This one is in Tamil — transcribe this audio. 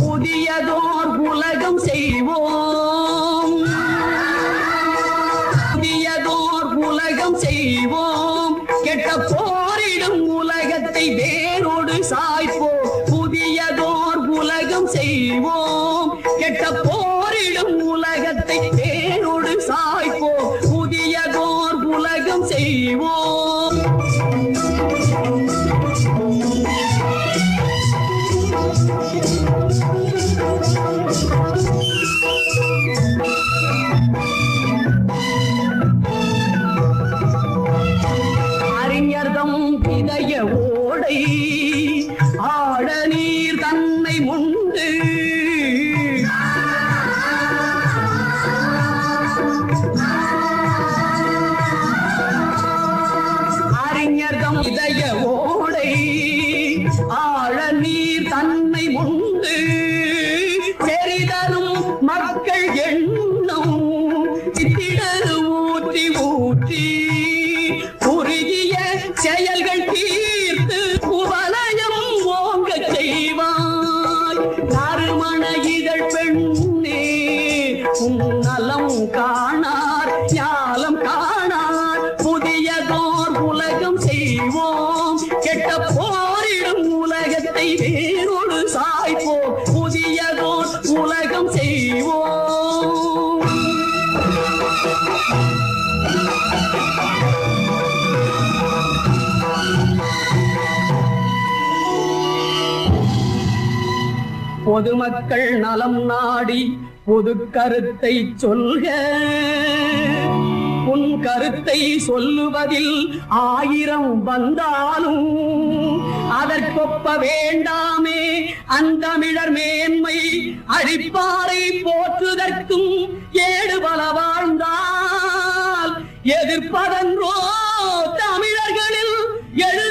புதியதோர் உலகம் செய்வோம், புதியதோர் உலகம் செய்வோம், கெட்ட போரிடும் உலகத்தை வேரோடு சாய்ப்போம். புதியதோர் உலகம் செய்வோம், கெட்ட போரிடும் உலகத்தை வேரோடு சாய்ப்போம். புதியதோர் உலகம் செய்வோம். அறிஞர்தம் இதய ஓடை ஆட நீர் தன்னை முண்டு, அறிஞர்தம் இதய ஓடை ஆழ நீர் தன்னை முண்டு, பெரிதரும் மக்கள் எண்ணம் சித்திடரு ஊற்றி ஊற்றி குறுகிய செயல்கள் தீர்த்து குவலயம் ஓங்க செய்வாய். நறுமண இதழ் பெண்ணே நலம் காணார் ஞாலம் காணார். புதியதோர் உலகம் செய்வோம், கெட்ட போரிடும் உலகத்தை வேரோடு சாய்ப்போம். புதியதோர் உலகம் செய்வோம். பொதுமக்கள் நலம் நாடி பொது கருத்தை சொல்க, உன் கருத்தை சொல்லுவதில் 1000 வந்தாலும் அதற்கொப்ப வேண்டாமே அந்தமிழர் மேன்மை. அழிப்பாரை போற்றுதற்கும் ஏடு பல வாழ்ந்தால் எதிர்ப்பதன்றோ தமிழர்களில் எழு